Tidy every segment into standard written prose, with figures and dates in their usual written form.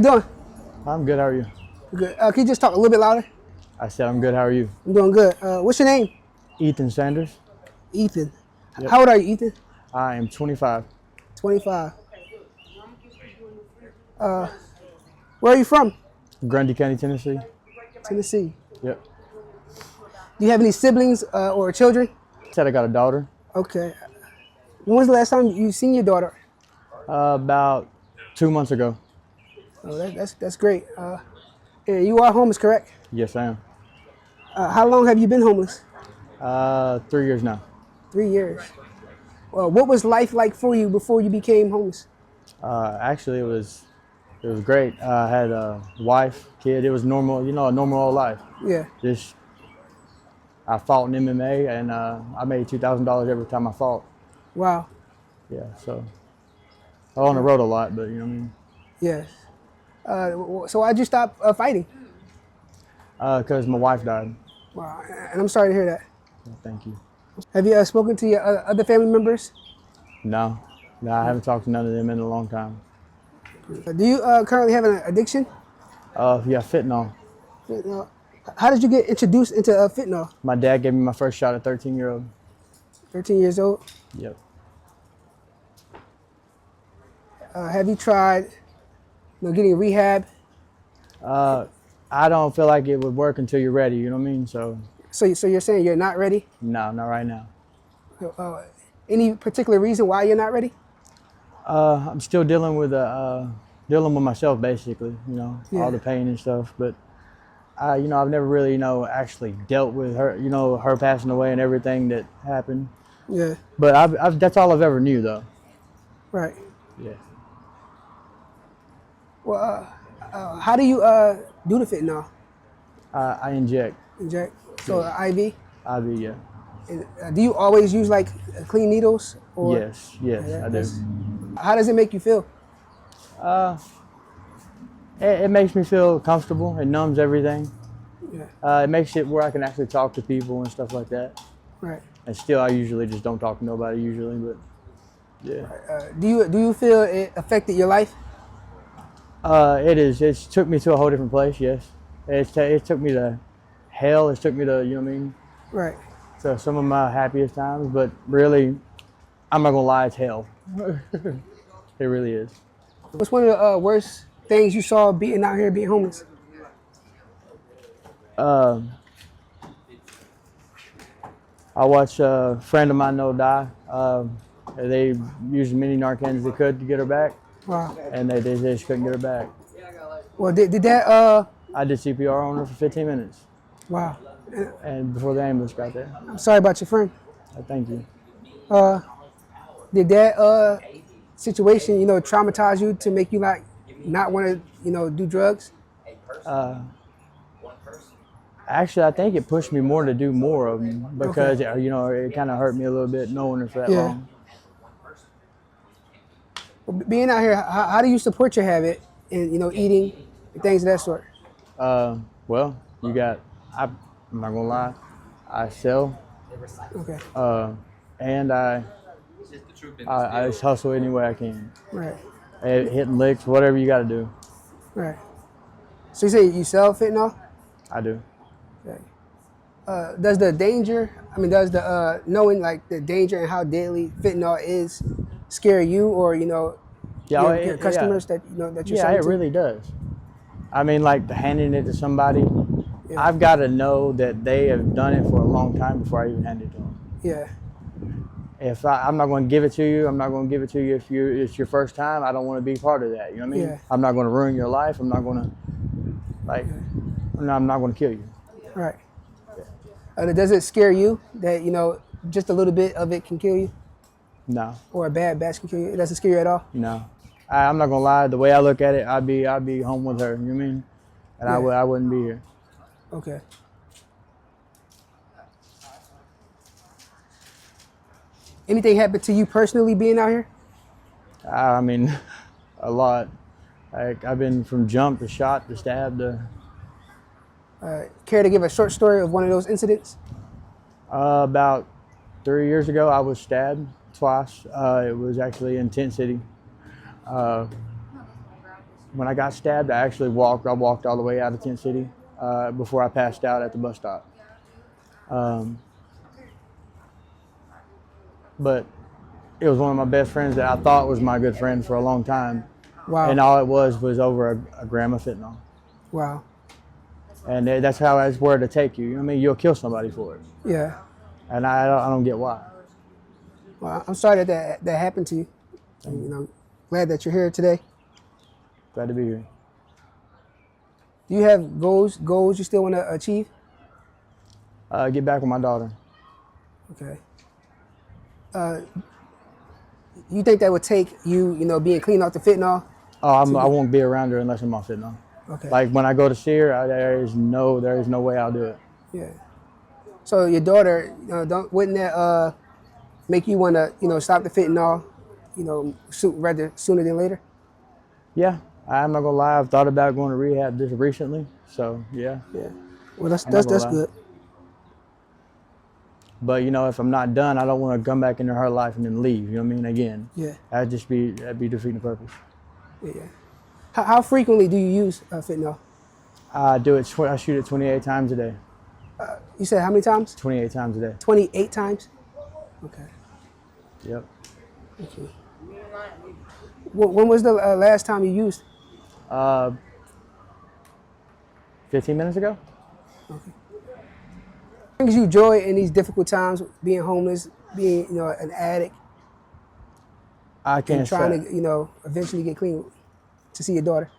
you doing? I'm good. How are you? Good. Can you just talk a little bit louder? I said I'm good. How are you? I'm doing good. What's your name? Ethan Sanders. Ethan. Yep. How old are you, Ethan? I am 25. 25. Where are you from? Grundy County, Tennessee. Tennessee. Yep. Do you have any siblings or children? Said I got a daughter. Okay. When was the last time you seen your daughter? About 2 months ago. Oh, that's great. Yeah, you are homeless, correct? Yes, I am. How long have you been homeless? 3 years now. 3 years. What was life like for you before you became homeless? Actually, it was great. I had a wife, kid. It was normal, a normal old life. Yeah. Just I fought in MMA, and I made $2,000 every time I fought. Wow. Yeah, so I was on the road a lot, but you know what I mean. Yes. So why'd you stop fighting? Because my wife died. Wow. And I'm sorry to hear that. Thank you. Have you spoken to your other family members? No, I haven't talked to none of them in a long time. Do you currently have an addiction? Yeah, fentanyl. How did you get introduced into fentanyl? My dad gave me my first shot at 13-year-old. 13 years old? Yep. Have you tried getting rehab? I don't feel like it would work until you're ready, you know what I mean? So you're saying you're not ready? no, not right now. Any particular reason why you're not ready? I'm still dealing with myself, basically, Yeah. all the pain and stuff. But I've never really, actually dealt with her, her passing away and everything that happened. Yeah. But that's all I've ever knew, though. Right. Yeah. Well, how do you do the fentanyl? I inject. Inject? So IV? IV, yeah. And, do you always use like clean needles? Or? Yes, I do. How does it make you feel? It makes me feel comfortable. It numbs everything. Yeah. It makes it where I can actually talk to people and stuff like that. Right. And still, I usually just don't talk to nobody usually, but yeah. Do you feel it affected your life? It is. It's took me to a whole different place. Yes. It took me to hell. It took me to, you know what I mean? Right. So some of my happiest times, but really, I'm not gonna lie, it's hell. It really is. What's one of the worst things you saw being out here, being homeless? I watched a friend of mine die. They used as many Narcan as they could to get her back. Wow. And they just couldn't get her back. Well, did that? I did CPR on her for 15 minutes. Wow. And before the ambulance got there. I'm sorry about your friend. Thank you. Did that situation, traumatize you to make you like not want to, do drugs? Actually, I think it pushed me more to do more of them because it kind of hurt me a little bit knowing her for that long. Well, being out here, how do you support your habit and eating and things of that sort? Well, I'm not gonna lie, I sell. Okay. And I just hustle any way I can. Right. Hitting licks, whatever you got to do. Right. So you say you sell fentanyl? I do. Okay. Does the knowing like the danger and how deadly fentanyl is scare you or your customers that that you're selling to? Yeah, it really does. I mean, like handing it to somebody, I've got to know that they have done it for a long time before I even hand it to them. Yeah. If I'm not going to give it to you, I'm not going to give it to you if it's your first time. I don't want to be part of that. You know what I mean? Yeah. I'm not going to ruin your life. I'm not going to, I'm not going to kill you. Right. Does it scare you that, just a little bit of it can kill you? No. Or a bad batch can kill you? It doesn't scare you at all? No. I'm not going to lie. The way I look at it, I'd be home with her. You know what I mean? And I wouldn't be here. Okay. Anything happened to you personally being out here? I mean, a lot. Like I've been from jump to shot to stab to. Care to give a short story of one of those incidents? About 3 years ago, I was stabbed twice. It was actually in Tent City. when I got stabbed, I actually walked. I walked all the way out of Tent City before I passed out at the bus stop. But it was one of my best friends that I thought was my good friend for a long time. Wow. And all it was over a gram of fentanyl. Wow. And that's how it's where to take you. I mean, you'll kill somebody for it. Yeah. And I don't get why. Well, I'm sorry that happened to you. And, you know, glad that you're here today. Glad to be here. Do you have goals you still want to achieve? Get back with my daughter. Okay. You think that would take you, you know, being clean off the fentanyl? Oh, I won't be around her unless I'm on fentanyl. Okay. Like when I go to see her, there is no way I'll do it. Yeah. So your daughter, wouldn't that make you want to, you know, stop the fentanyl, you know, rather sooner than later? Yeah, I'm not gonna lie. I've thought about going to rehab just recently. So yeah. Yeah. Well, that's good. But you know, if I'm not done, I don't want to come back into her life and then leave. You know what I mean? Again. Yeah. That'd be defeating the purpose. Yeah. How frequently do you use fentanyl? I shoot it 28 times a day. You said how many times? 28 times a day. 28 times? Okay. Yep. Okay. When was the last time you used? 15 minutes ago. Okay. Brings you joy in these difficult times, being homeless, being, you know, an addict? I can't and trying to, you know, eventually get clean to see your daughter?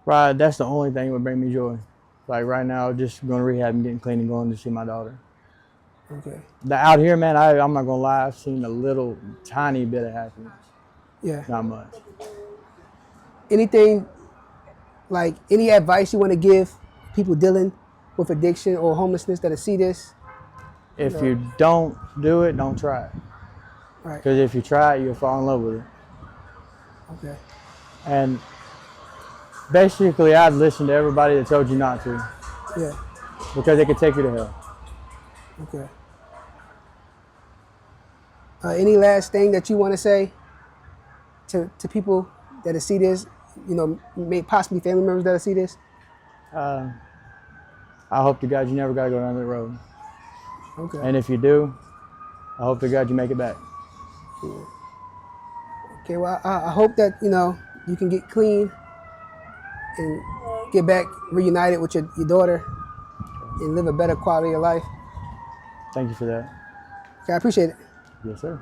Right, that's the only thing that would bring me joy. Like right now, just going to rehab and getting clean and going to see my daughter. Okay. Out here, man, I'm not gonna lie, I've seen a little tiny bit of happiness. Yeah. Not much. Anything, like any advice you want to give people dealing with addiction or homelessness that see this? If you don't do it, don't try it. Right. Because if you try it, you'll fall in love with it. Okay. And basically, I'd listen to everybody that told you not to. Yeah. Because it could take you to hell. Okay. Any last thing that you want to say to people that see this, you know, possibly family members that see this? I hope to God you never got to go down that road. Okay. And if you do, I hope to God you make it back. Yeah. Okay, well, I hope that, you know, you can get clean and get back reunited with your daughter and live a better quality of life. Thank you for that. Okay, I appreciate it. Yes, sir.